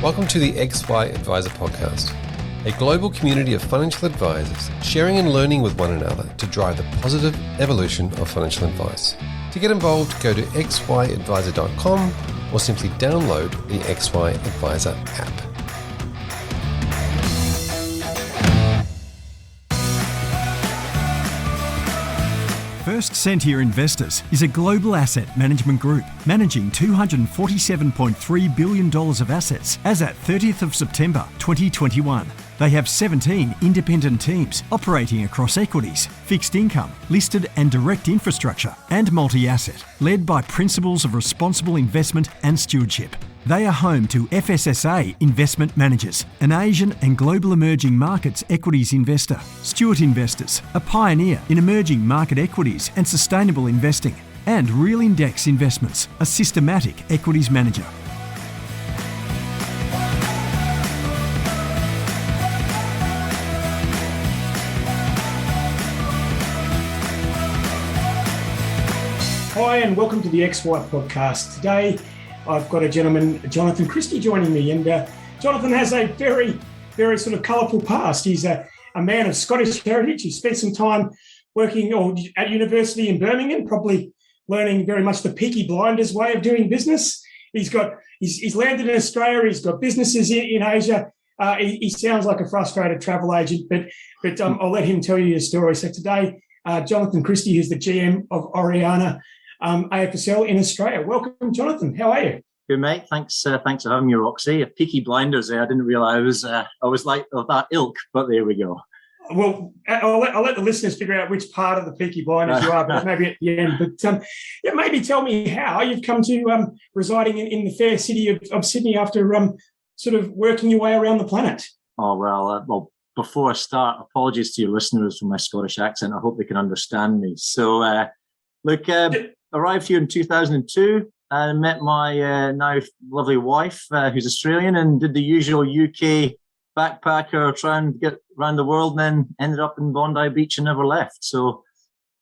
Welcome to the XY Advisor Podcast, a global community of financial advisors sharing and learning with one another to drive the positive evolution of financial advice. To get involved, go to xyadvisor.com or simply download the XY Advisor app. First Sentier Investors is a global asset management group managing $247.3 billion of assets as at 30th of September 2021. They have 17 independent teams operating across equities, fixed income, listed and direct infrastructure, and multi-asset, led by principles of responsible investment and stewardship. They are home to FSSA Investment Managers, an Asian and global emerging markets equities investor. Stewart Investors, a pioneer in emerging market equities and sustainable investing. And Real Index Investments, a systematic equities manager. Hi and welcome to the XY podcast. Today I've got a gentleman, Jonathan Christie, joining me, and Jonathan has a very, very sort of colourful past. He's a man of Scottish heritage. He spent some time working at university in Birmingham, probably learning very much the Peaky Blinders way of doing business. He's landed in Australia. He's got businesses in Asia. He sounds like a frustrated travel agent, but I'll let him tell you his story. So today, Jonathan Christie, who's the GM of Oreana AFSL in Australia. Welcome, Jonathan. How are you? Good, mate. Thanks for having me, Roxy. Peaky Blinders there. I didn't realise I was like of that ilk, but there we go. Well, I'll let the listeners figure out which part of the Peaky Blinders you are, but maybe at the end. But maybe tell me how you've come to residing in the fair city of Sydney after sort of working your way around the planet. Oh, well, before I start, apologies to your listeners for my Scottish accent. I hope they can understand me. So, arrived here in 2002 and met my now lovely wife, who's Australian, and did the usual UK backpacker, try and get around the world, and then ended up in Bondi Beach and never left. So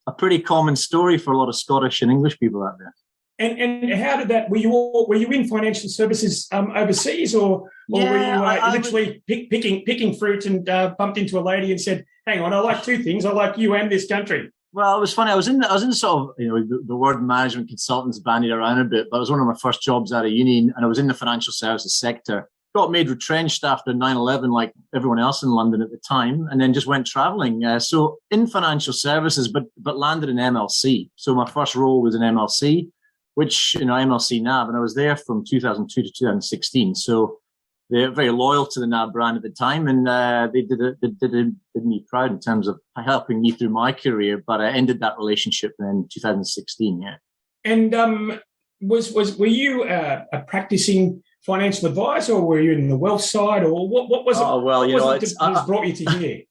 a pretty common story for a lot of Scottish and English people out there. And how did that? Were you in financial services overseas, or were you literally picking fruit and bumped into a lady and said, "Hang on, I like two things. I like you and this country." Well, it was funny. I was in sort of, the word management consultants bandied around a bit, but it was one of my first jobs out of uni, and I was in the financial services sector. Got made retrenched after 9/11, like everyone else in London at the time, and then just went traveling. So in financial services, but landed in MLC. So my first role was in MLC, which, MLC NAB, and I was there from 2002 to 2016. So they're very loyal to the NAB brand at the time, and they did me proud in terms of helping me through my career. But I ended that relationship in 2016. Yeah. And were you a practicing financial advisor, or were you in the wealth side, or what was it? Oh well, that brought you to here.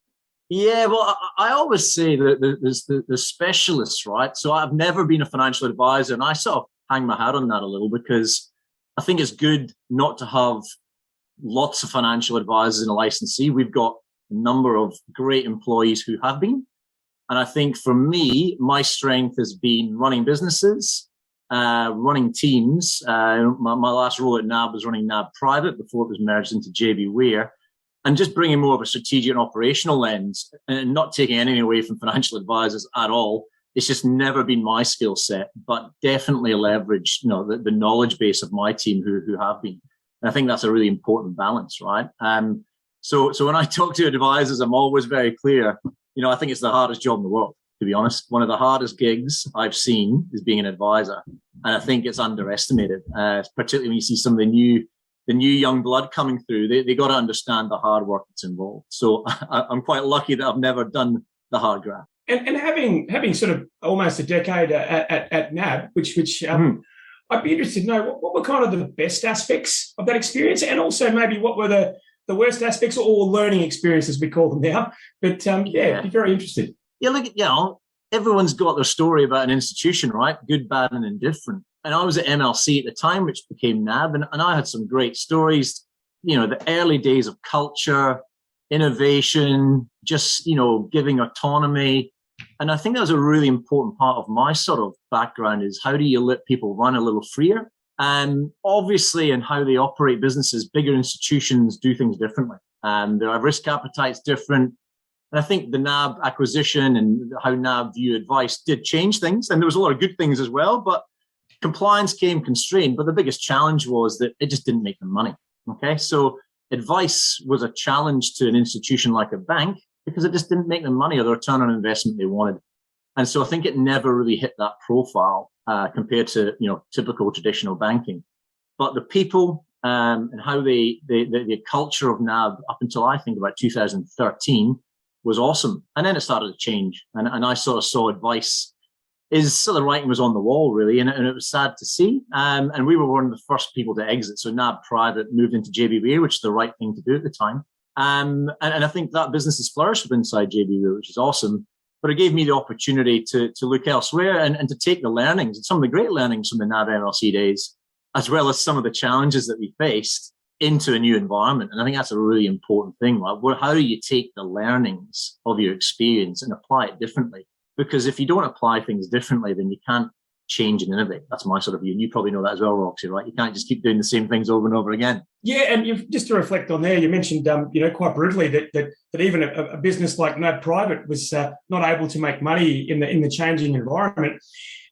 Yeah, well, I always say that there's the specialists, right? So I've never been a financial advisor, and I sort of hang my hat on that a little because I think it's good not to have lots of financial advisors in a licensee. We've got a number of great employees who have been. And I think for me, my strength has been running businesses, running teams. My last role at NAB was running NAB Private before it was merged into JB Ware, and just bringing more of a strategic and operational lens and not taking anything away from financial advisors at all. It's just never been my skill set, but definitely leverage, the knowledge base of my team who have been. And I think that's a really important balance, right? So when I talk to advisors, I'm always very clear. I think it's the hardest job in the world, to be honest. One of the hardest gigs I've seen is being an advisor. And I think it's underestimated, particularly when you see some of the new young blood coming through. They got to understand the hard work that's involved. So I'm quite lucky that I've never done the hard graft. And having sort of almost a decade at NAB, which I'd be interested to know what were kind of the best aspects of that experience, and also maybe what were the worst aspects or learning experiences, we call them now. But I'd be very interested. Yeah, look, everyone's got their story about an institution, right? Good, bad, and indifferent. And I was at MLC at the time, which became NAB, and I had some great stories. The early days of culture, innovation, just giving autonomy. And I think that was a really important part of my sort of background is how do you let people run a little freer Obviously, in how they operate businesses, bigger institutions do things differently. Their risk appetite's different. And I think the NAB acquisition and how NAB view advice did change things. And there was a lot of good things as well, but compliance came constrained. But the biggest challenge was that it just didn't make them money. Okay, so advice was a challenge to an institution like a bank because it just didn't make them money or the return on investment they wanted. And so I think it never really hit that profile compared to typical traditional banking. But the people and how the culture of NAB up until I think about 2013 was awesome. And then it started to change. And I sort of saw advice the writing was on the wall, really. And it was sad to see. And we were one of the first people to exit. So NAB Private moved into JBWA, which is the right thing to do at the time. And I think that business has flourished inside JBWA, which is awesome. But it gave me the opportunity to look elsewhere and to take the learnings and some of the great learnings from the NAB MLC days, as well as some of the challenges that we faced into a new environment. And I think that's a really important thing, right? How do you take the learnings of your experience and apply it differently? Because if you don't apply things differently, then you can't change and innovate. That's my sort of view. And you probably know that as well, Roxy, right? You can't just keep doing the same things over and over again. Yeah, and just to reflect on there, you mentioned, quite brutally that even a business like NAB Private was not able to make money in the changing environment.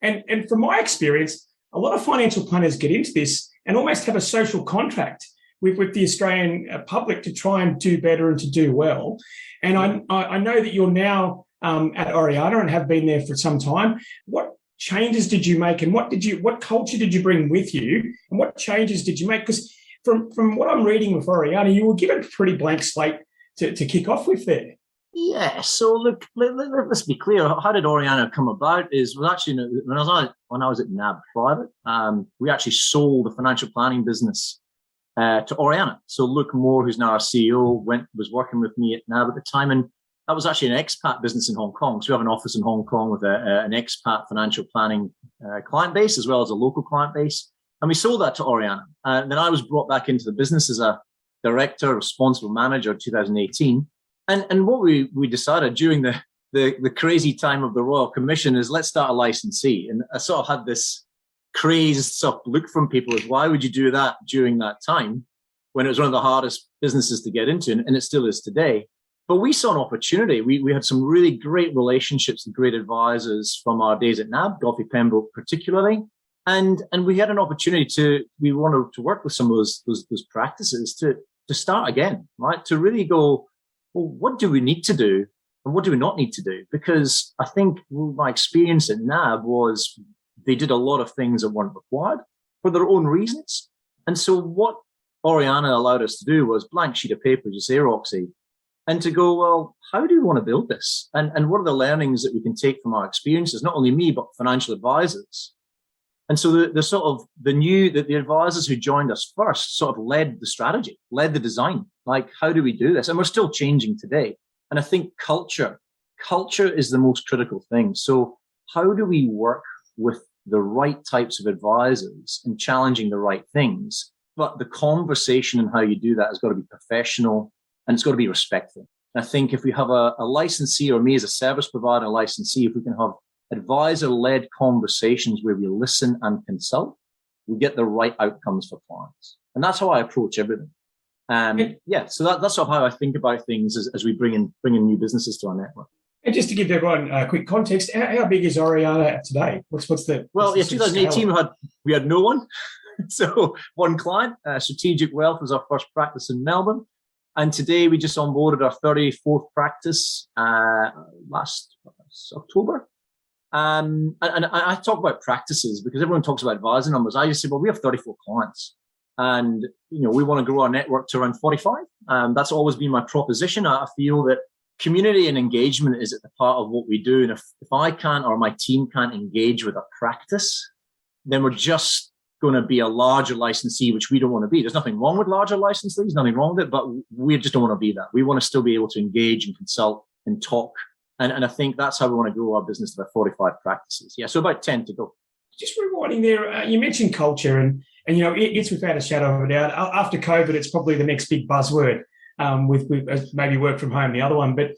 And from my experience, a lot of financial planners get into this and almost have a social contract with the Australian public to try and do better and to do well. And I know that you're now at Oreana and have been there for some time. What changes did you make, and what culture did you bring with you, and what changes did you make? Because from what I'm reading with Oreana, you were given a pretty blank slate to kick off with there. Yeah. So look, let's be clear. How did Oreana come about? Was actually when I was at NAB Private, we actually sold the financial planning business to Oreana. So Luke Moore, who's now our CEO, was working with me at NAB at the time, and that was actually an expat business in Hong Kong. So we have an office in Hong Kong with an expat financial planning client base as well as a local client base. And we sold that to Oreana. And then I was brought back into the business as a director, responsible manager in 2018. And what we decided during the crazy time of the Royal Commission is let's start a licensee. And I sort of had this crazed sort of look from people is why would you do that during that time when it was one of the hardest businesses to get into, and it still is today. But we saw an opportunity. We had some really great relationships and great advisors from our days at NAB, Godfrey Pembroke particularly. And we had an opportunity we wanted to work with some of those practices to start again, right? To really go, well, what do we need to do and what do we not need to do? Because I think my experience at NAB was they did a lot of things that weren't required for their own reasons. And so what Oreana allowed us to do was blank sheet of paper, as you say, Roxy, and to go, well, how do we want to build this? And what are the learnings that we can take from our experiences, not only me, but financial advisors? And so the advisors who joined us first sort of led the strategy, led the design. Like, how do we do this? And we're still changing today. And I think culture is the most critical thing. So how do we work with the right types of advisors and challenging the right things? But the conversation and how you do that has got to be professional and it's got to be respectful. And I think if we have a licensee, or me as a service provider licensee, if we can have advisor-led conversations where we listen and consult, we get the right outcomes for clients. And that's how I approach everything. So that's sort of how I think about things as we bring in new businesses to our network. And just to give everyone a quick context, how big is Oreana today? What's the 2018 we had no one. So one client, Strategic Wealth was our first practice in Melbourne. And today we just onboarded our 34th practice last October. And I talk about practices because everyone talks about advisor numbers. I just say, well, we have 34 clients. And, we want to grow our network to around 45. That's always been my proposition. I feel that community and engagement is at the part of what we do. And if I can't or my team can't engage with a practice, then we're just going to be a larger licensee, which we don't want to be. There's nothing wrong with larger licensees, nothing wrong with it, but we just don't want to be that. We want to still be able to engage and consult and talk. And I think that's how we want to grow our business to about 45 practices. Yeah, so about 10 to go. Just rewinding there, you mentioned culture and it's without a shadow of a doubt. After COVID, it's probably the next big buzzword with maybe work from home, the other one. But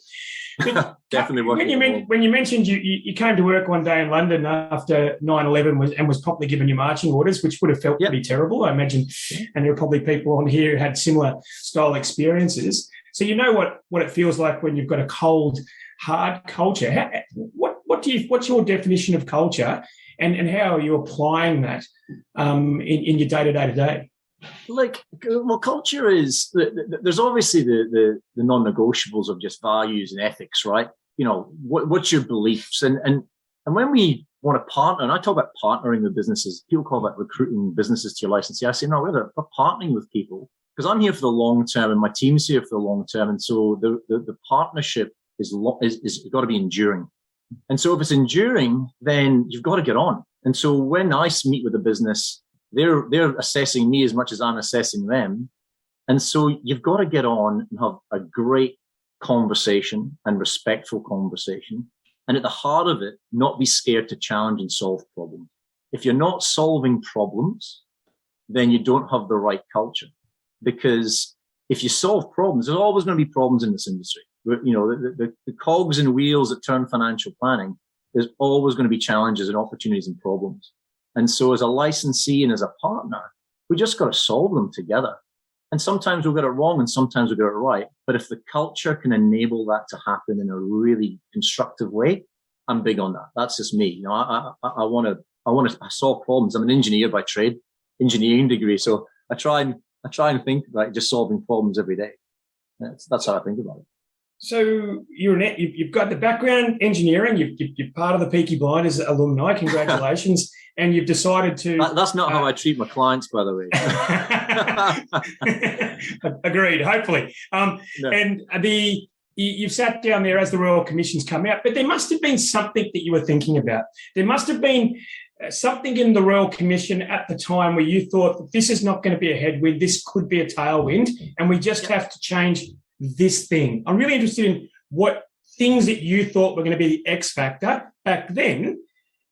definitely when you mentioned you came to work one day in London after 9/11 and was promptly given your marching orders, which would have felt pretty terrible, I imagine. And there are probably people on here who had similar style experiences. So you know what it feels like when you've got a cold, hard culture. What's your definition of culture, and how are you applying that in your day-to-day? Culture is, there's obviously the non-negotiables of just values and ethics, right? What's your beliefs? And when we want to partner, and I talk about partnering with businesses, people call that recruiting businesses to your licensee. I say, no, we're partnering with people because I'm here for the long term and my team's here for the long term. And so the partnership is got to be enduring. And so if it's enduring, then you've got to get on. And so when I meet with a business, they're assessing me as much as I'm assessing them. And so you've got to get on and have a great conversation and respectful conversation. And at the heart of it, not be scared to challenge and solve problems. If you're not solving problems, then you don't have the right culture. Because if you solve problems, there's always going to be problems in this industry. The cogs and wheels that turn financial planning, there's always going to be challenges and opportunities and problems. And so as a licensee and as a partner, we just got to solve them together. And sometimes we'll get it wrong and sometimes we'll get it right. But if the culture can enable that to happen in a really constructive way, I'm big on that. That's just me. I want to solve problems. I'm an engineer by trade, engineering degree. So I try and think about just solving problems every day. That's how I think about it. So you've got the background engineering. You're part of the Peaky Blinders alumni. Congratulations! And you've decided to. That's not how I treat my clients, by the way. Agreed. Hopefully, no. And you've sat down there as the Royal Commission's come out, but there must have been something that you were thinking about. There must have been something in the Royal Commission at the time where you thought that this is not going to be a headwind. This could be a tailwind, and we just have to change this thing. I'm really interested in what things that you thought were going to be the X factor back then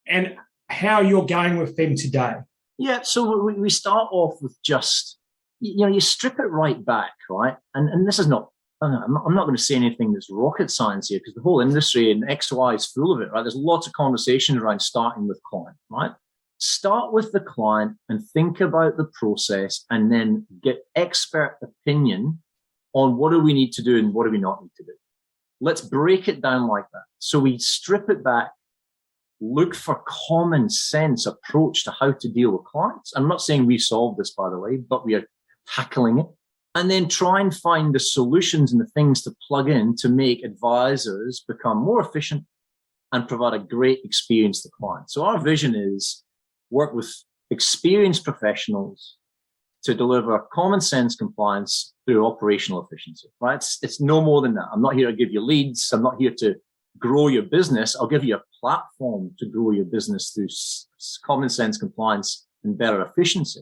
and how you're going with them today. Yeah, so we start off with just, you strip it right back, right? And this is not, I'm not going to say anything that's rocket science here because the whole industry and XY is full of it, right? There's lots of conversations around starting with client, right? Start with the client and think about the process and then get expert opinion on what do we need to do and what do we not need to do. Let's break it down like that. So we strip it back, look for common sense approach to how to deal with clients. I'm not saying we solved this, by the way, but we are tackling it. And then try and find the solutions and the things to plug in to make advisors become more efficient and provide a great experience to clients. So our vision is work with experienced professionals to deliver common sense compliance through operational efficiency, right? It's no more than that. I'm not here to give you leads. I'm not here to grow your business. I'll give you a platform to grow your business through common sense compliance and better efficiency.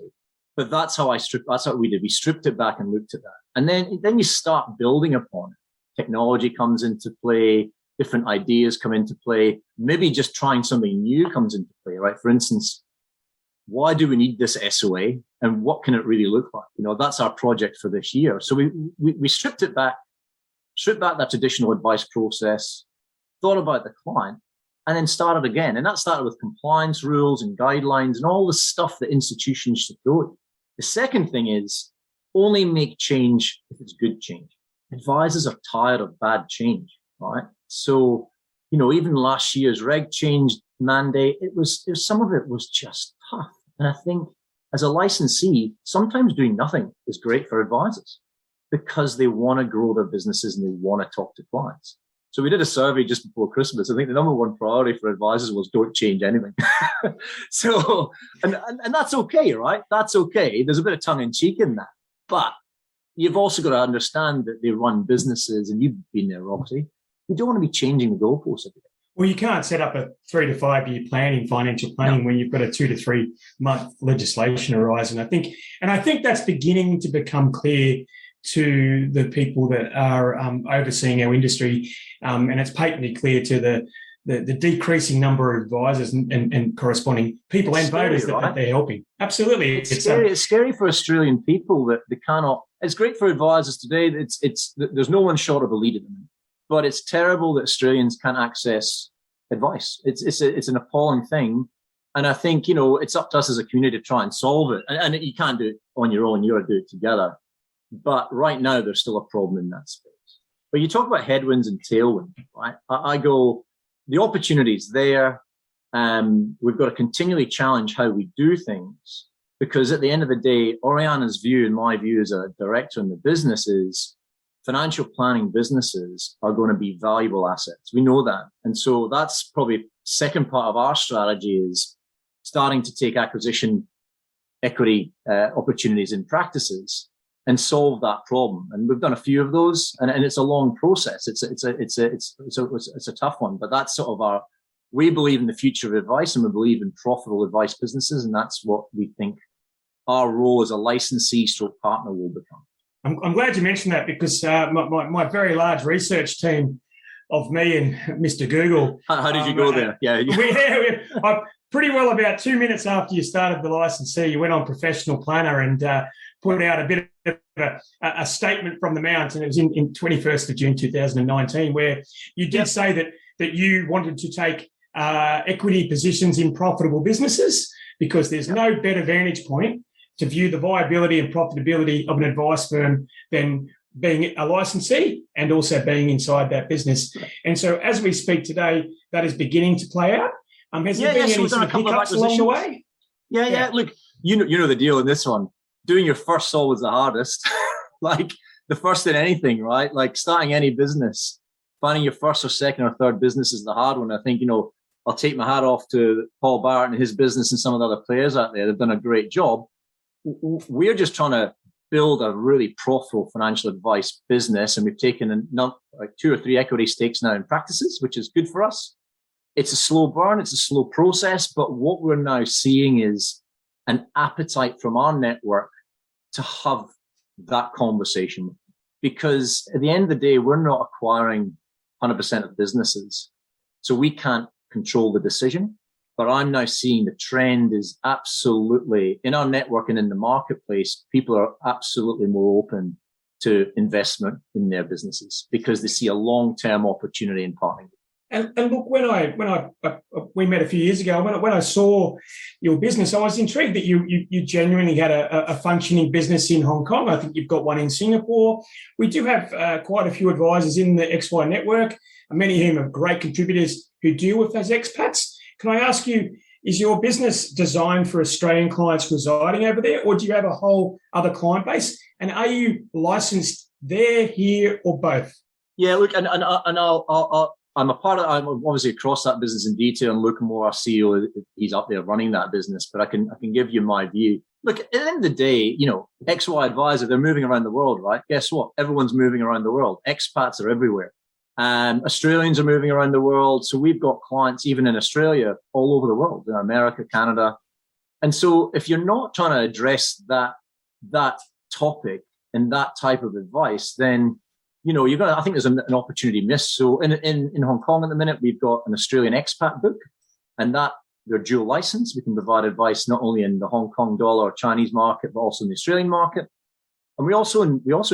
But that's how we did. We stripped it back and looked at that. And then you start building upon it. Technology comes into play, different ideas come into play. Maybe just trying something new comes into play, right? For instance, why do we need this SOA and what can it really look like? That's our project for this year. So we stripped back that traditional advice process, thought about the client, and then started again. And that started with compliance rules and guidelines and all the stuff that institutions should do. The second thing is only make change if it's good change. Advisors are tired of bad change, right? So, even last year's reg change mandate, some of it was just tough. And I think as a licensee, sometimes doing nothing is great for advisors because they want to grow their businesses and they want to talk to clients. So we did a survey just before Christmas. I think the number one priority for advisors was don't change anything. So, and that's okay, right? That's okay. There's a bit of tongue in cheek in that, but you've also got to understand that they run businesses and you've been there, Roxy. You don't want to be changing the goalposts every day. Well, you can't set up a 3 to 5 year plan in financial planning when you've got a 2 to 3 month legislation horizon. I think that's beginning to become clear to the people that are overseeing our industry, and it's patently clear to the decreasing number of advisors and corresponding people and scary, voters right? that they're helping. Absolutely. It's scary. It's scary for Australian people that they cannot. It's great for advisors today. There's no one short of a lead at them, but it's terrible that Australians can't access advice. It's an appalling thing. And I think, it's up to us as a community to try and solve it. And you can't do it on your own. You got to do it together. But right now, there's still a problem in that space. But you talk about headwinds and tailwinds, right? I go, the opportunity's there. We've got to continually challenge how we do things, because at the end of the day, Oreana's view and my view as a director in the business is financial planning businesses are going to be valuable assets. We know that. And so that's probably second part of our strategy is starting to take acquisition equity opportunities in practices and solve that problem. And we've done a few of those, and it's a long process. It's a tough one, but that's sort of we believe in the future of advice, and we believe in profitable advice businesses. And that's what we think our role as a licensee stroke partner will become. I'm glad you mentioned that, because my very large research team of me and Mr. Google. How did you go there? Yeah. Pretty well about 2 minutes after you started the licensee, you went on Professional Planner and put out a bit of a statement from the Mount, and it was in 21st of June 2019, where you did say that you wanted to take equity positions in profitable businesses, because there's no better vantage point to view the viability and profitability of an advice firm than being a licensee and also being inside that business. And so as we speak today, that is beginning to play out. Has there been any sort of hiccups along the way? Yeah. Look, you know the deal in this one. Doing your first soul is the hardest. Like the first in anything, right? Like starting any business, finding your first or second or third business is the hard one. I think, I'll take my hat off to Paul Barrett and his business and some of the other players out there. They've done a great job. We're just trying to build a really profitable financial advice business, and we've taken like 2 or 3 equity stakes now in practices, which is good for us. It's a slow burn, it's a slow process, but what we're now seeing is an appetite from our network to have that conversation, because at the end of the day, we're not acquiring 100% of businesses, so we can't control the decision. But I'm now seeing the trend is absolutely in our network and in the marketplace. People are absolutely more open to investment in their businesses because they see a long-term opportunity in partnering. And look, we met a few years ago. When I saw your business, I was intrigued that you genuinely had a functioning business in Hong Kong. I think you've got one in Singapore. We do have quite a few advisors in the XY network, many of whom are great contributors who deal with those expats. Can I ask you, is your business designed for Australian clients residing over there, or do you have a whole other client base? And are you licensed there, here, or both? Yeah, look, and I'm I'm obviously across that business in detail, and Luke Moore, our CEO, he's up there running that business, but I can give you my view. Look, at the end of the day, XY Advisor, they're moving around the world, right? Guess what? Everyone's moving around the world. Expats are everywhere. Australians are moving around the world. So we've got clients even in Australia, all over the world, in America, Canada. And so if you're not trying to address that topic and that type of advice, then I think there's an opportunity missed. So in Hong Kong at the minute, we've got an Australian expat book, and that they're dual license. We can provide advice not only in the Hong Kong dollar or Chinese market, but also in the Australian market. And we also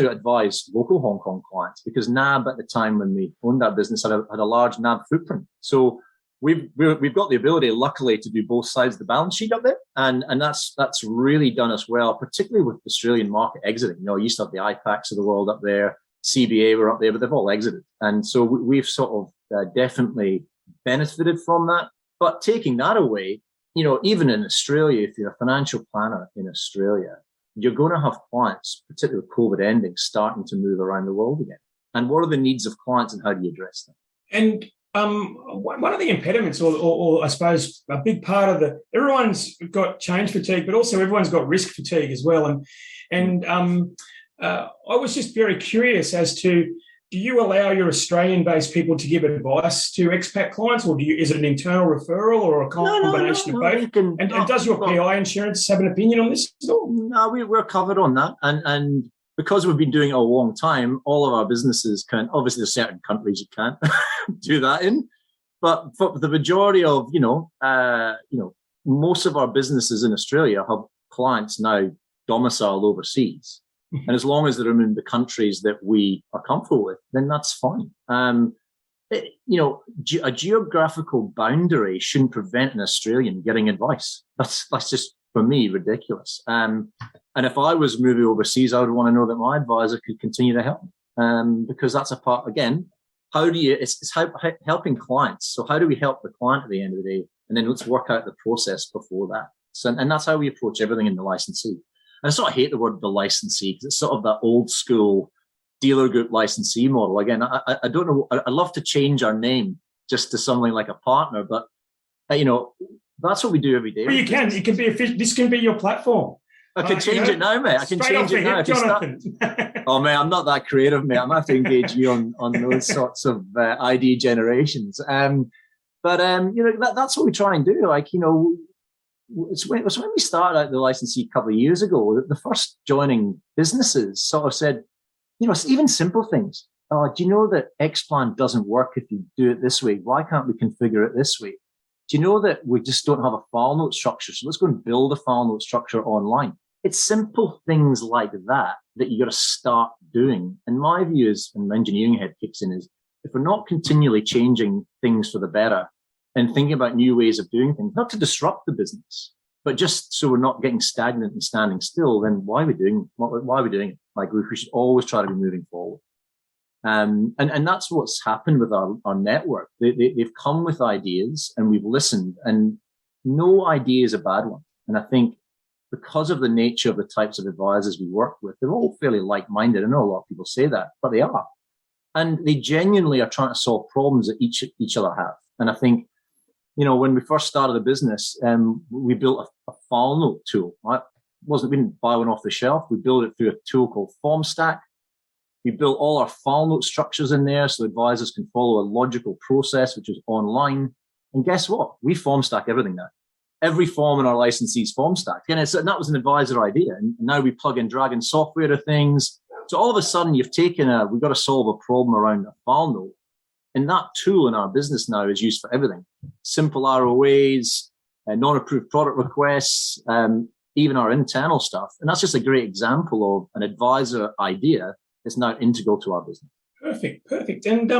advise local Hong Kong clients, because NAB at the time when we owned that business had a large NAB footprint. So we've got the ability, luckily, to do both sides of the balance sheet up there, and that's really done us well, particularly with the Australian market exiting. You used to have the IPACs of the world up there, CBA were up there, but they've all exited, and so we've sort of definitely benefited from that. But taking that away, even in Australia, if you're a financial planner in Australia, you're going to have clients, particularly with COVID ending, starting to move around the world again. And what are the needs of clients, and how do you address them? And one of the impediments, or I suppose a big part of everyone's got change fatigue, but also everyone's got risk fatigue as well. And I was just very curious as to, do you allow your Australian-based people to give advice to expat clients, or is it an internal referral or a combination of both? And does your PI insurance have an opinion on this at all? No, we're covered on that. And because we've been doing it a long time, all of our businesses can, obviously there's certain countries you can't do that in, But for the majority of, most of our businesses in Australia have clients now domiciled overseas. And as long as they're in the countries that we are comfortable with, then that's fine. A geographical boundary shouldn't prevent an Australian getting advice. That's just, for me, ridiculous. And if I was moving overseas, I would want to know that my advisor could continue to help. Because that's a part, again, it's helping clients. So how do we help the client at the end of the day? And then let's work out the process before that. So, and that's how we approach everything in the licensee. And I sort of hate the word the licensee because it's sort of that old school dealer group licensee model. Again, I don't know. I'd love to change our name just to something like a partner, but that's what we do every day. Well, you can. It can be this can be your platform. I can change it now, mate. I can change it now. Jonathan. Oh, mate, I'm not that creative, mate. I'm going to have to engage you on those sorts of ID generations. But that's what we try and do. It's when we started out the licensee a couple of years ago, that the first joining businesses sort of said, even simple things. Do you know that X-Plan doesn't work if you do it this way? Why can't we configure it this way? Do you know that we just don't have a file note structure? So let's go and build a file note structure online. It's simple things like that you got to start doing. And my view is, and the engineering head kicks in, is if we're not continually changing things for the better and thinking about new ways of doing things, not to disrupt the business, but just so we're not getting stagnant and standing still, then why are we doing it? Like we should always try to be moving forward. And that's what's happened with our network. They've come with ideas and we've listened, and no idea is a bad one. And I think because of the nature of the types of advisors we work with, they're all fairly like-minded. I know a lot of people say that, but they are. And they genuinely are trying to solve problems that each other have. And I think, when we first started the business, we built a file note tool, right? We didn't buy one off the shelf. We built it through a tool called FormStack. We built all our file note structures in there so advisors can follow a logical process, which is online. And guess what? We FormStack everything now. Every form in our licensee's FormStack. And that was an advisor idea. And now we plug and drag in software to things. So all of a sudden you've taken we've got to solve a problem around a file note. And that tool in our business now is used for everything. Simple ROAs, non-approved product requests, even our internal stuff. And that's just a great example of an advisor idea that's now integral to our business. Perfect. And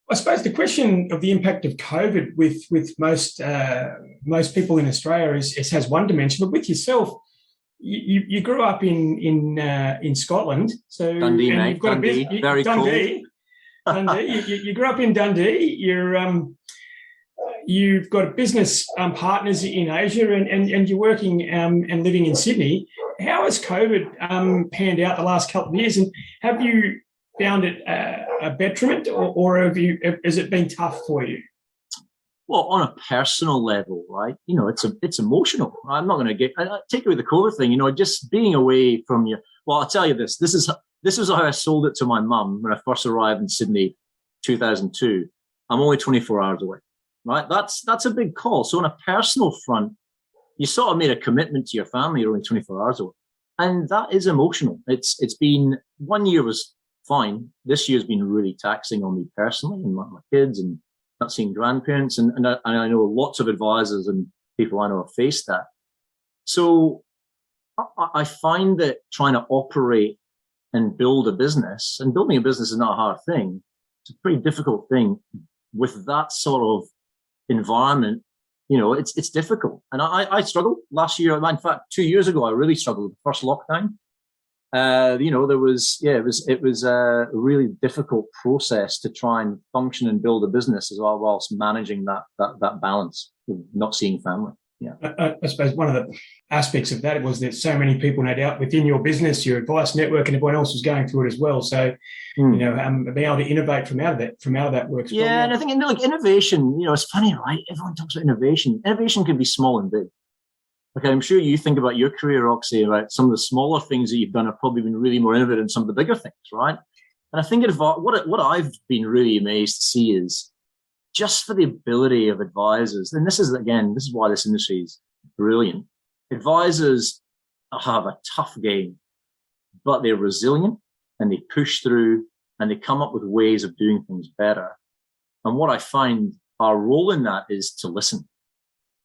I suppose the question of the impact of COVID with most people in Australia has one dimension, but with yourself, you grew up in Scotland, so Dundee, mate. You've got Dundee, very Dundee. Dundee. You grew up in Dundee. You've got business partners in Asia, and you're working and living in Sydney. How has COVID panned out the last couple of years, and have you found it a detriment, or has it been tough for you? Well, on a personal level, right? It's emotional. I'm not going to take away the COVID thing. Just being away from your. Well, I'll tell you this. This is how I sold it to my mum when I first arrived in Sydney, 2002. I'm only 24 hours away, right? That's a big call. So on a personal front, you sort of made a commitment to your family. You're only 24 hours away, and that is emotional. It's been 1 year was fine. This year's been really taxing on me personally and my kids, and not seeing grandparents. And I know lots of advisors and people I know have faced that. So I find that trying to operate and build a business, and building a business is not a hard thing. It's a pretty difficult thing with that sort of environment. It's difficult. And I struggled last year. In fact, 2 years ago, I really struggled with the first lockdown. It was a really difficult process to try and function and build a business as well, whilst managing that balance of not seeing family. Yeah. I suppose one of the aspects of that was that so many people, no doubt, within your business, your advice network, and everyone else was going through it as well. So, being able to innovate from out of that works. Yeah, well. And I think innovation, it's funny, right? Everyone talks about innovation. Innovation can be small and big. Okay, I'm sure you think about your career, Roxy, about some of the smaller things that you've done have probably been really more innovative than some of the bigger things, right? And I think what I've been really amazed to see is just for the ability of advisors, and this is why this industry is brilliant. Advisors have a tough game, but they're resilient and they push through and they come up with ways of doing things better. And what I find our role in that is to listen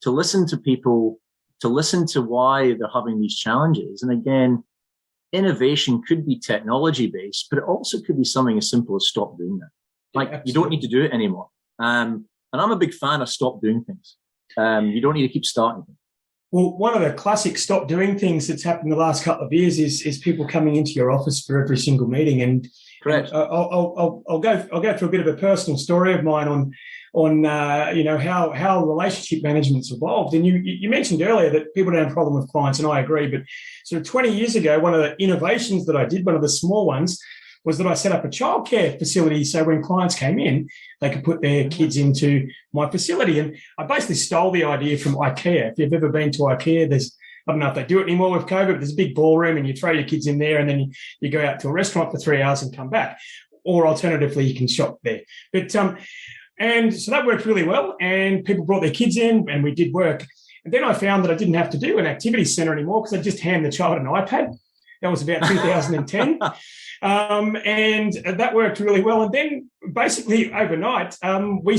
to people, to listen to why they're having these challenges. And again, innovation could be technology based, but it also could be something as simple as stop doing that. Like, you don't need to do it anymore. And I'm a big fan of stop doing things. You don't need to keep starting things. Well, one of the classic stop doing things that's happened the last couple of years is people coming into your office for every single meeting. And correct. And I'll go through a bit of a personal story of mine on how relationship management's evolved. And you mentioned earlier that people don't have a problem with clients, and I agree. But sort of 20 years ago, one of the innovations that I did, one of the small ones, was that I set up a childcare facility so when clients came in, they could put their kids into my facility. And I basically stole the idea from IKEA. If you've ever been to IKEA, I don't know if they do it anymore with COVID, but there's a big ballroom and you throw your kids in there and then you go out to a restaurant for 3 hours and come back. Or alternatively, you can shop there. But and so that worked really well, and people brought their kids in and we did work. And then I found that I didn't have to do an activity center anymore because I just hand the child an iPad. That was about 2010. And that worked really well. And then basically overnight, we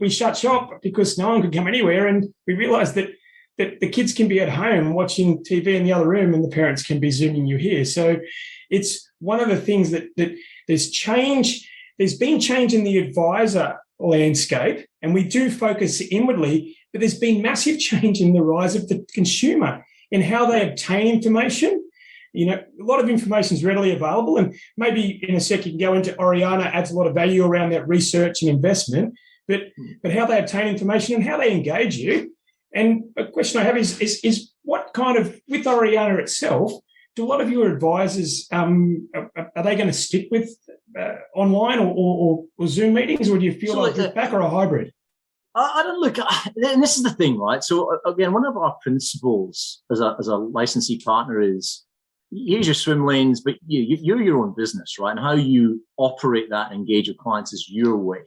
shut shop because no one could come anywhere. And we realized that the kids can be at home watching TV in the other room and the parents can be Zooming you here. So it's one of the things that there's change. There's been change in the advisor landscape, and we do focus inwardly, but there's been massive change in the rise of the consumer in how they obtain information. You know, a lot of information is readily available, and maybe in a sec you can go into Oreana, adds a lot of value around that research and investment, but how they obtain information and how they engage you. And a question I have is what kind of, with Oreana itself, do a lot of your advisors, are they going to stick with online or Zoom meetings, or do you feel like it's back or a hybrid? I don't look, and this is the thing, right? So again, one of our principles as a licensee partner is, here's your swim lanes, but you're your own business, right? And how you operate that and engage with clients is your way.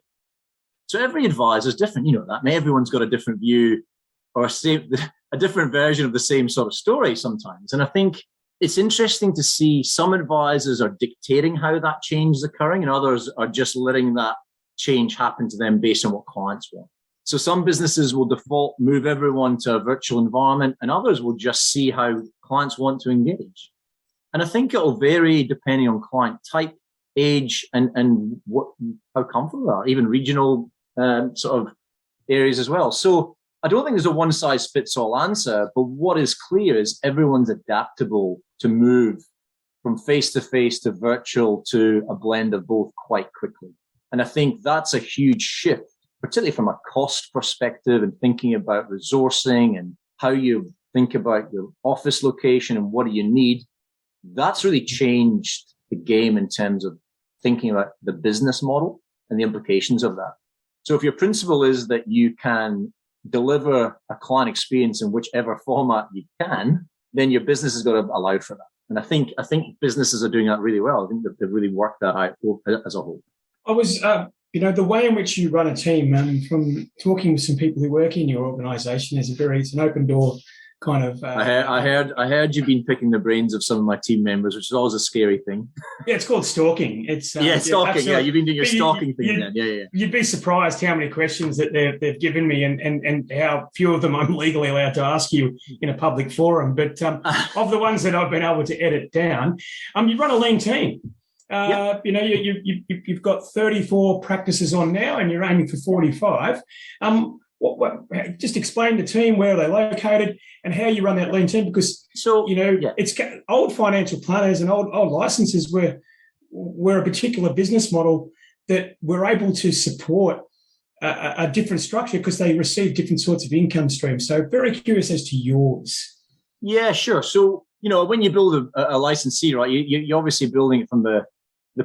So every advisor is different, you know that. And everyone's got a different view or a different version of the same sort of story sometimes. And I think it's interesting to see some advisors are dictating how that change is occurring, and others are just letting that change happen to them based on what clients want. So some businesses will default move everyone to a virtual environment, and others will just see how clients want to engage. And I think it'll vary depending on client type, age, and how comfortable they are, even regional sort of areas as well. So I don't think there's a one size fits all answer, but what is clear is everyone's adaptable to move from face to virtual to a blend of both quite quickly. And I think that's a huge shift, particularly from a cost perspective and thinking about resourcing and how you think about your office location and what do you need. That's really changed the game in terms of thinking about the business model and the implications of that. So if your principle is that you can deliver a client experience in whichever format you can, then your business has got to allow for that. And I think businesses are doing that really well. I think that they've really worked that out as a whole. I was, the way in which you run a team, from talking with some people who work in your organisation, it's an open door kind of. I heard you've been picking the brains of some of my team members, which is always a scary thing. Yeah, it's called stalking. It's stalking. Yeah, you've been doing your stalking thing then. Yeah. You'd be surprised how many questions that they've given me, and how few of them I'm legally allowed to ask you in a public forum. But of the ones that I've been able to edit down, you run a lean team. Yep. You've got 34 practices on now, and you're aiming for 45. Just explain the team, where they're located, and how you run that lean team. Because it's old financial planners and old licenses were a particular business model that were able to support a different structure because they receive different sorts of income streams. So very curious as to yours. Yeah, sure. So when you build a licensee, right, you're obviously building it from the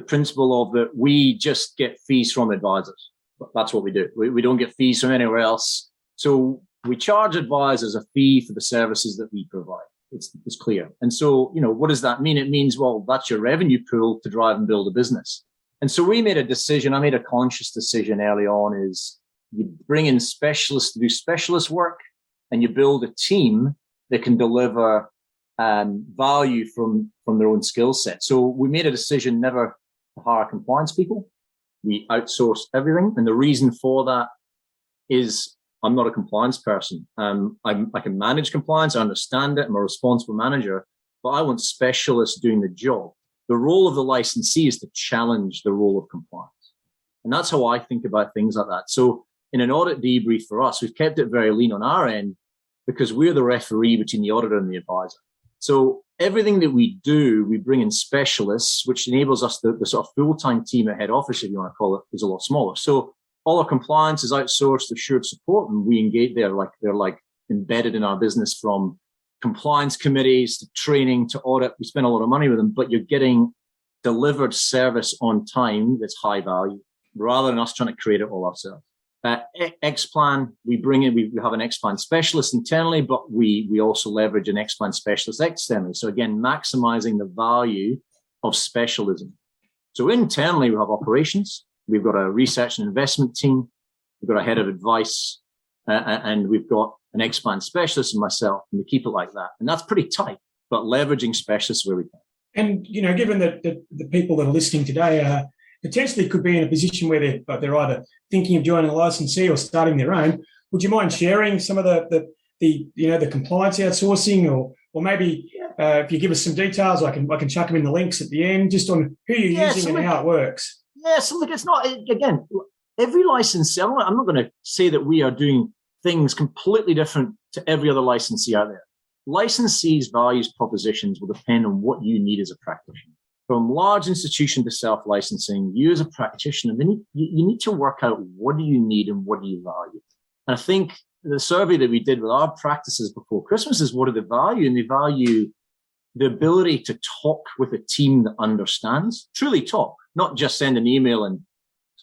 principle of that we just get fees from advisors. That's what we do. We don't get fees from anywhere else. So we charge advisors a fee for the services that we provide. It's clear. And so, what does that mean? It means, well, that's your revenue pool to drive and build a business. And so we made a decision. I made a conscious decision early on is you bring in specialists to do specialist work, and you build a team that can deliver value from their own skill set. So we made a decision never to hire compliance people. We outsource everything. And the reason for that is I'm not a compliance person. I can manage compliance. I understand it. I'm a responsible manager, but I want specialists doing the job. The role of the licensee is to challenge the role of compliance. And that's how I think about things like that. So in an audit debrief for us, we've kept it very lean on our end because we're the referee between the auditor and the advisor. So everything that we do, we bring in specialists, which enables us the sort of full-time team at head office, if you want to call it, is a lot smaller. So all our compliance is outsourced, assured support, and we engage. They're like embedded in our business, from compliance committees to training to audit. We spend a lot of money with them, but you're getting delivered service on time that's high value, rather than us trying to create it all ourselves. X-Plan, we bring in, we have an X-Plan specialist internally, but we also leverage an X-Plan specialist externally. So again, maximizing the value of specialism. So internally, we have operations. We've got a research and investment team. We've got a head of advice, and we've got an X-Plan specialist and myself, and we keep it like that. And that's pretty tight, but leveraging specialists where we can. And, given that the people that are listening today potentially could be in a position where they're either thinking of joining a licensee or starting their own, would you mind sharing some of the compliance outsourcing, or maybe if you give us some details, I can chuck them in the links at the end, just on who you're using and how it works. Yeah, so look, it's not, again, every licensee, I'm not going to say that we are doing things completely different to every other licensee out there. Licensees' values propositions will depend on what you need as a practitioner. From large institution to self-licensing, you as a practitioner, then you need to work out what do you need and what do you value. And I think the survey that we did with our practices before Christmas is what do they value? And they value the ability to talk with a team that understands, truly talk, not just send an email and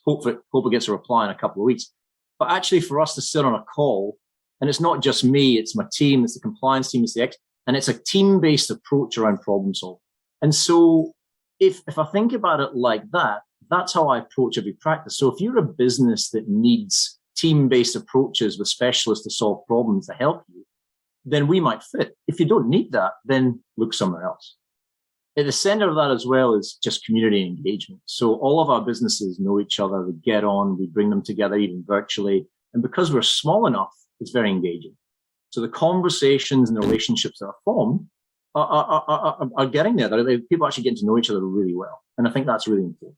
hope it gets a reply in a couple of weeks, but actually for us to sit on a call. And it's not just me, it's my team, it's the compliance team, it's the and it's a team-based approach around problem solving. And so if I think about it like that, that's how I approach every practice. So if you're a business that needs team-based approaches with specialists to solve problems to help you, then we might fit. If you don't need that, then look somewhere else. At the center of that as well is just community engagement. So all of our businesses know each other, we get on, we bring them together even virtually. And because we're small enough, it's very engaging. So the conversations and the relationships that are formed are getting there. People actually getting to know each other really well. And I think that's really important.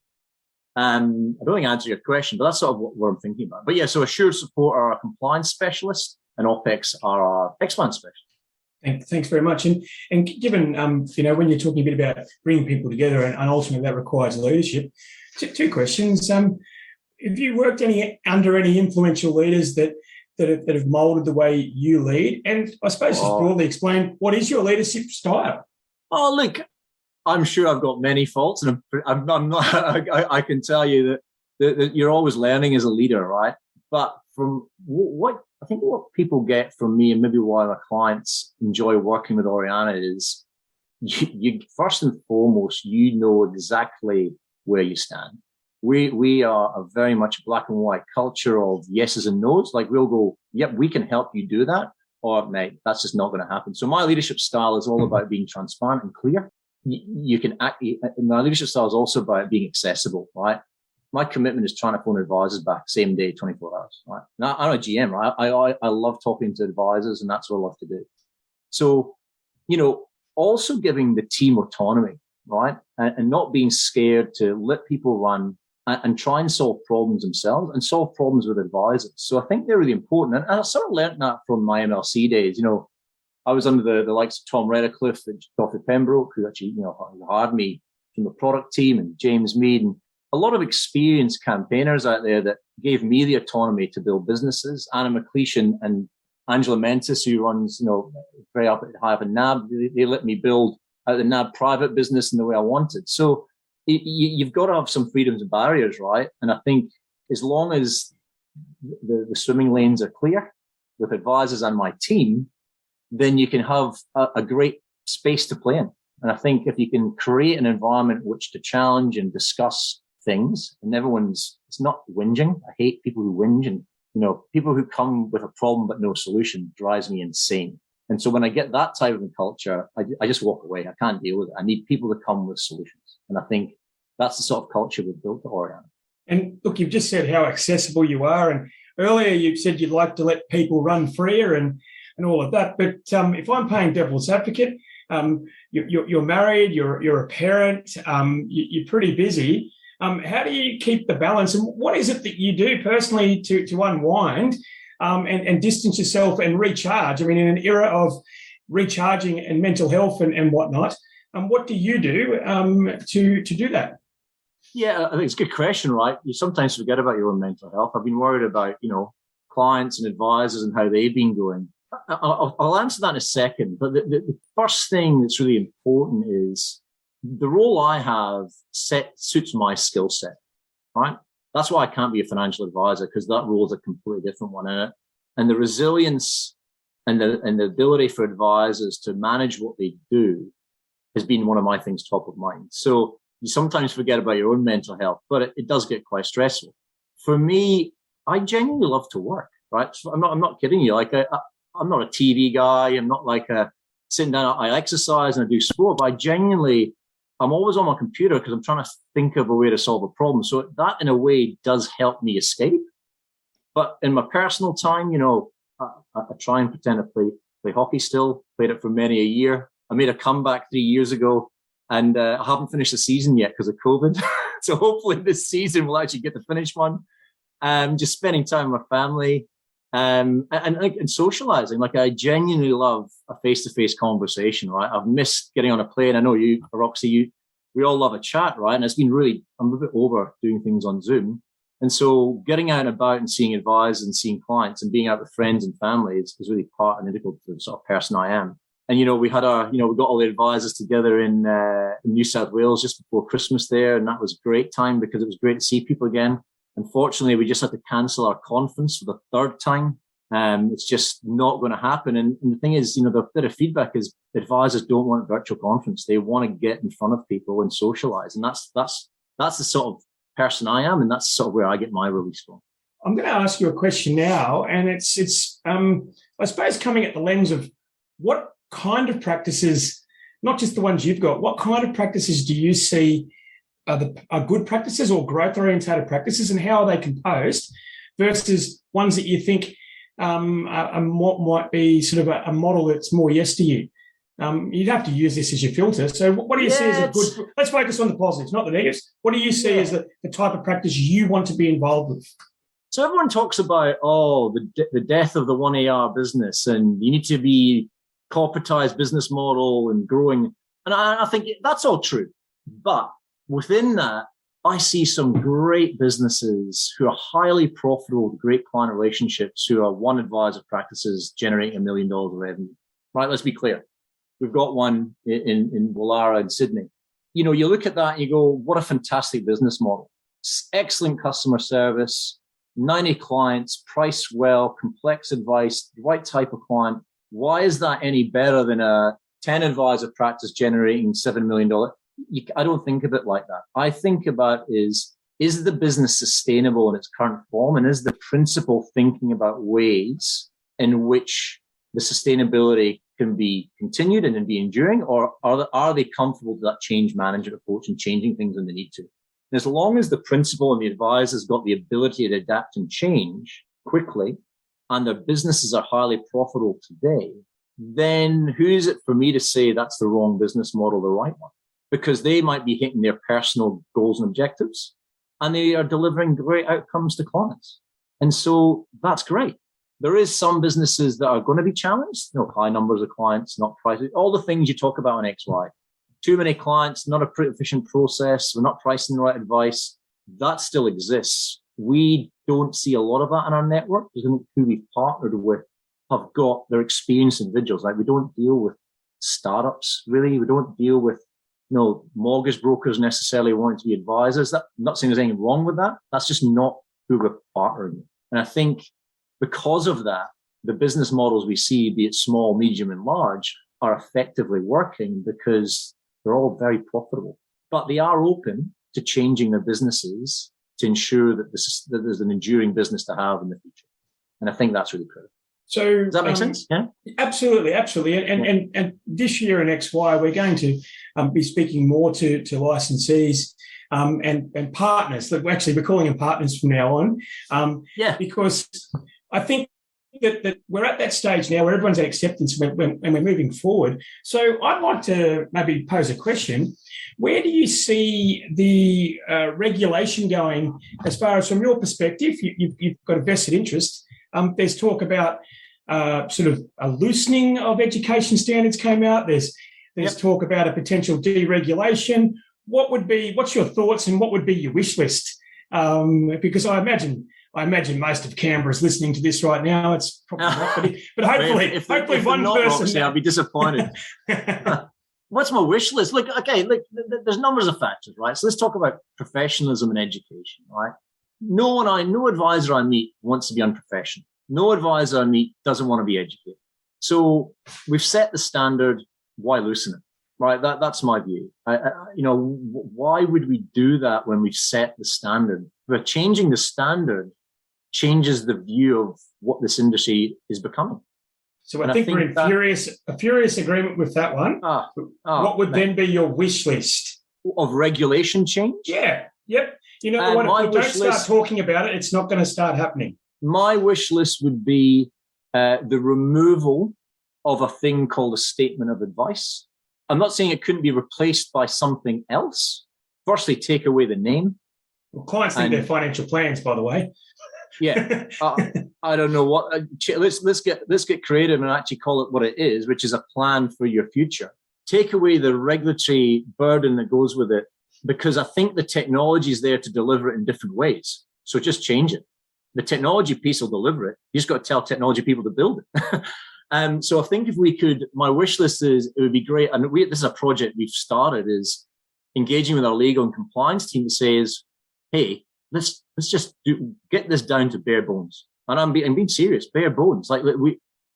I don't think I answered your question, but that's sort of what I'm thinking about. But yeah, so assured support are our compliance specialists and OPEX are our X-Plan specialists. Thanks very much. And given, when you're talking a bit about bringing people together and ultimately that requires leadership, two questions. Have you worked under any influential leaders that have molded the way you lead? And I suppose just broadly explain, what is your leadership style? Oh, look, I'm sure I've got many faults, and I'm not. I can tell you that you're always learning as a leader, right? But from what people get from me, and maybe why my clients enjoy working with Oreana, is you first and foremost, you know exactly where you stand. We are a very much black and white culture of yeses and nos. Like we'll go, yep, we can help you do that, or mate, that's just not going to happen. So my leadership style is all about being transparent and clear. You can act. My leadership style is also about being accessible, right? My commitment is trying to phone advisors back same day, 24 hours, right? Now, I'm a GM, right? I love talking to advisors, and that's what I love to do. So, also giving the team autonomy, right? And not being scared to let people run and try and solve problems themselves and solve problems with advisors. So I think they're really important. And I sort of learned that from my MLC days. I was under the likes of Tom Redcliffe and Dr. Pembroke, who actually, hired me from the product team, and James Mead, and a lot of experienced campaigners out there that gave me the autonomy to build businesses. Anna McLeish and Angela Mentis, who runs, very high up in NAB, they let me build out the NAB private business in the way I wanted. So you've got to have some freedoms and barriers, right? And I think as long as the swimming lanes are clear with advisors and my team, then you can have a great space to play in. And I think if you can create an environment in which to challenge and discuss things, and it's not whinging. I hate people who whinge, and, people who come with a problem but no solution drives me insane. And so when I get that type of a culture, I just walk away. I can't deal with it. I need people to come with solutions. And I think that's the sort of culture we've built at Oreana. And look, you've just said how accessible you are. And earlier you said you'd like to let people run freer and all of that. But if I'm playing devil's advocate, you're married, you're a parent, you're pretty busy. How do you keep the balance? And what is it that you do personally to unwind and distance yourself and recharge? I mean, in an era of recharging and mental health and whatnot, what do you do to do that? Yeah, I think it's a good question, right? You sometimes forget about your own mental health. I've been worried about, clients and advisors and how they've been going. I'll answer that in a second. But the first thing that's really important is the role I have suits my skill set, right? That's why I can't be a financial advisor, because that role is a completely different one. And the resilience and the ability for advisors to manage what they do has been one of my things top of mind. So you sometimes forget about your own mental health, but it does get quite stressful. For me, I genuinely love to work, right? So I'm not kidding you. Like I'm not a TV guy. I'm not like sitting down. I exercise and I do sport, but I'm always on my computer because I'm trying to think of a way to solve a problem. So that in a way does help me escape. But in my personal time, I try and pretend to play hockey still, played it for many a year. I made a comeback 3 years ago. And I haven't finished the season yet because of COVID. So hopefully this season we'll actually get to finish one. Just spending time with my family and socializing. Like I genuinely love a face-to-face conversation, right? I've missed getting on a plane. I know you, Roxy, we all love a chat, right? And it's been I'm a bit over doing things on Zoom. And so getting out and about and seeing advisors and seeing clients and being out with friends and family is really part and integral to the sort of person I am. And, we had we got all the advisors together in New South Wales just before Christmas there. And that was a great time because it was great to see people again. Unfortunately, we just had to cancel our conference for the third time. It's just not going to happen. And the thing is, the bit of feedback is advisors don't want a virtual conference. They want to get in front of people and socialize. And that's the sort of person I am. And that's sort of where I get my release from. I'm going to ask you a question now. And it's I suppose coming at the lens of what kind of practices, not just the ones you've got, what kind of practices do you see are good practices or growth-oriented practices, and how are they composed versus ones that you think what might be sort of a model that's more yes to you? You'd have to use this as your filter. So what do you see as a good... Let's focus on the positives, not the negatives. What do you see as the type of practice you want to be involved with? So everyone talks about, the death of the 1AR business, and you need to be corporatized business model and growing. And I think that's all true. But within that, I see some great businesses who are highly profitable, with great client relationships, who are one advisor practices generating $1 million of revenue. Right? Let's be clear. We've got one in Wallara in Sydney. You look at that and you go, what a fantastic business model. Excellent customer service, 90 clients, priced well, complex advice, the right type of client. Why is that any better than a 10 advisor practice generating $7 million? I don't think of it like that. I think about is the business sustainable in its current form? And is the principal thinking about ways in which the sustainability can be continued and be enduring? Or are they comfortable with that change management approach and changing things when they need to? And as long as the principal and the advisor's got the ability to adapt and change quickly, and their businesses are highly profitable today, then who is it for me to say that's the wrong business model, the right one? Because they might be hitting their personal goals and objectives, and they are delivering great outcomes to clients. And so that's great. There is some businesses that are going to be challenged, high numbers of clients, not pricing, all the things you talk about in XY. Too many clients, not a pretty efficient process, we're not pricing the right advice. That still exists. We don't see a lot of that in our network because who we've partnered with have got their experienced individuals. Like we don't deal with startups, really. We don't deal with mortgage brokers necessarily wanting to be advisors. I'm not saying there's anything wrong with that. That's just not who we're partnering with. And I think because of that, the business models we see, be it small, medium, and large, are effectively working because they're all very profitable. But they are open to changing their businesses to ensure that there's an enduring business to have in the future. And I think that's really critical. So does that make sense? Yeah, absolutely. And this year in XY, we're going to be speaking more to licensees and partners. Look, actually, we're calling them partners from now on. Because I think that we're at that stage now where everyone's at acceptance and we're moving forward. So I'd like to maybe pose a question. Where do you see the regulation going as far as, from your perspective, you've got a vested interest? There's talk about sort of a loosening of education standards came out. There's talk about a potential deregulation. What's your thoughts and what would be your wish list? Because I imagine most of Canberra is listening to this right now. It's probably not, but hopefully one person. I'll be disappointed. What's my wish list? Look, there's numbers of factors, right? So let's talk about professionalism and education, right? No advisor I meet wants to be unprofessional. No advisor I meet doesn't want to be educated. So we've set the standard. Why loosen it? Right? That's my view. Why would we do that when we've set the standard? But changing the standard changes the view of what this industry is becoming. So I think we're in furious agreement with that one. What would then be your wish list? Of regulation change? Yeah. Yep. You know what? If we don't start talking about it, it's not going to start happening. My wish list would be the removal of a thing called a statement of advice. I'm not saying it couldn't be replaced by something else. Firstly, take away the name. Well, clients think they're financial plans, by the way. Yeah, I don't know what. Let's get creative and actually call it what it is, which is a plan for your future. Take away the regulatory burden that goes with it, because I think the technology is there to deliver it in different ways. So just change it. The technology piece will deliver it. You just got to tell technology people to build it. So I think if we could, my wish list is, it would be great. And this is a project we've started, is engaging with our legal and compliance team to say is, hey, let's just get this down to bare bones. And I'm being serious, bare bones. Like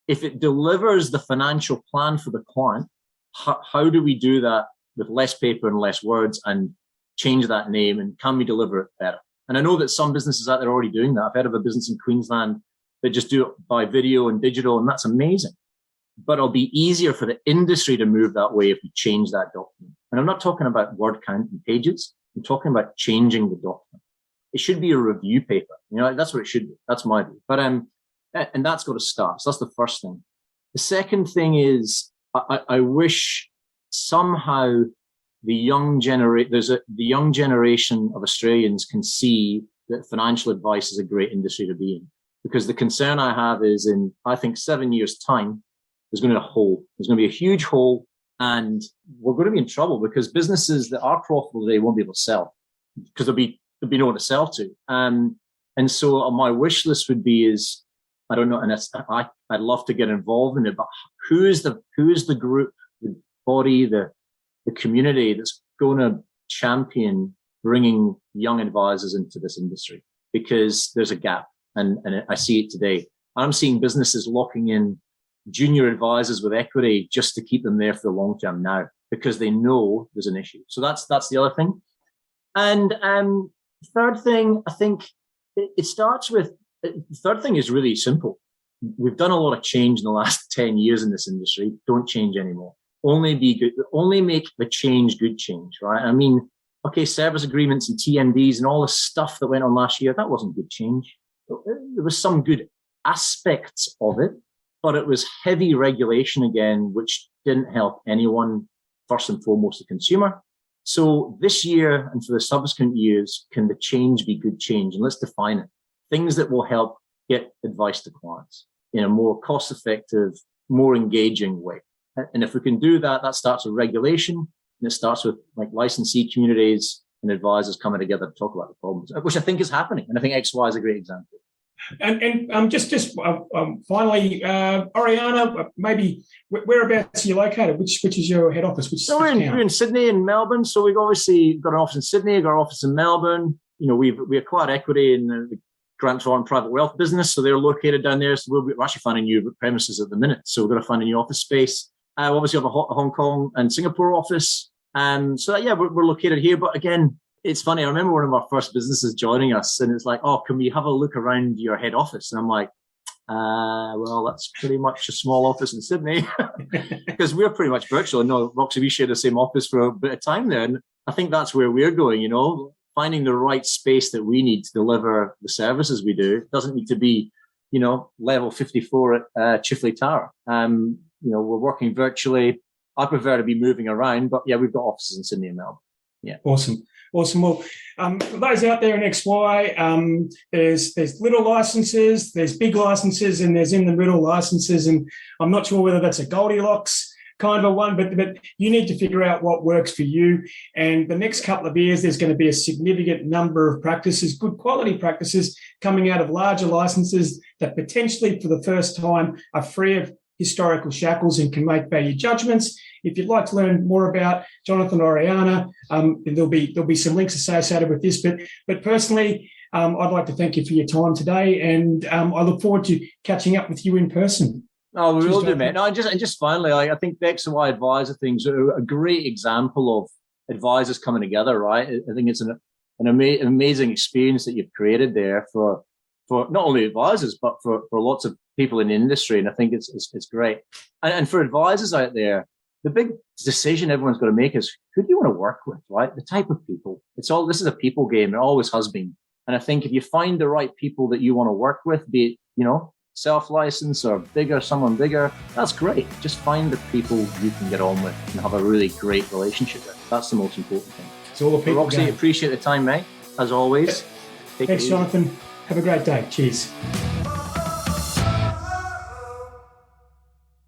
if it delivers the financial plan for the client, how do we do that with less paper and less words and change that name? And can we deliver it better? And I know that some businesses out there are already doing that. I've heard of a business in Queensland that just do it by video and digital, and that's amazing. But it'll be easier for the industry to move that way if we change that document. And I'm not talking about word count and pages. I'm talking about changing the document. It should be a review paper. That's what it should be. That's my view. But and that's got to start. So that's the first thing. The second thing is I wish somehow the young generation of Australians can see that financial advice is a great industry to be in. Because the concern I have is in, I think, 7 years' time, there's going to be a hole. There's going to be a huge hole, and we're going to be in trouble because businesses that are profitable today won't be able to sell because there'll be no one to sell to. And so my wish list would be is, I don't know, and I'd love to get involved in it, but who is the group, the body, the community that's going to champion bringing young advisors into this industry? Because there's a gap. And I see it today. I'm seeing businesses locking in junior advisors with equity just to keep them there for the long term now, because they know there's an issue. So that's the other thing. And third thing, I think it starts with, the third thing is really simple. We've done a lot of change in the last 10 years in this industry. Don't change anymore. Only be good. Only make the change good change, right? I mean, okay, service agreements and TMDs and all the stuff that went on last year, that wasn't good change. There was some good aspects of it, but it was heavy regulation again, which didn't help anyone, first and foremost the consumer. So this year and for the subsequent years, can the change be good change? And let's define it. Things that will help get advice to clients in a more cost-effective, more engaging way. And if we can do that, that starts with regulation, and it starts with like licensee communities and advisors coming together to talk about the problems, which I think is happening. And I think XY is a great example. And just finally, Oreana, maybe whereabouts are you located? Which is your head office? So we're in Sydney and Melbourne. So we've obviously got an office in Sydney, got an office in Melbourne. We acquired equity in the Grant Thornton private wealth business. So they're located down there. So we're actually finding new premises at the minute. So we're going to find a new office space. Obviously have a Hong Kong and Singapore office. We're located here. But again, it's funny. I remember one of our first businesses joining us, and it's like, oh, can we have a look around your head office? And I'm like, Well, that's pretty much a small office in Sydney because we're pretty much virtual. No, Roxy, we share the same office for a bit of time there. And I think that's where we're going, finding the right space that we need to deliver the services we do. It doesn't need to be, level 54 at Chifley Tower. We're working virtually. I prefer to be moving around, but yeah, we've got offices in Sydney and Melbourne. Yeah. Awesome. Well, for those out there in XY, there's little licenses, there's big licenses, and there's in the middle licenses. And I'm not sure whether that's a Goldilocks kind of a one, but you need to figure out what works for you. And the next couple of years, there's going to be a significant number of practices, good quality practices, coming out of larger licenses that potentially for the first time are free of historical shackles and can make value judgments. If you'd like to learn more about Jonathan Oreana, there'll be some links associated with this. But personally, I'd like to thank you for your time today, and I look forward to catching up with you in person. Oh, we will do, mate. No, and just finally, I think the X&Y advisor things are a great example of advisors coming together, right? I think it's an amazing experience that you've created there for not only advisors, but for lots of people in the industry. And I think it's great. And for advisors out there, the big decision everyone's got to make is who do you want to work with, right? The type of people. This is a people game. It always has been. And I think if you find the right people that you want to work with, be it, self-license or someone bigger, that's great. Just find the people you can get on with and have a really great relationship with. That's the most important thing. It's all the people. Roxy, appreciate the time, mate. As always. Thanks, Jonathan. Have a great day. Cheers.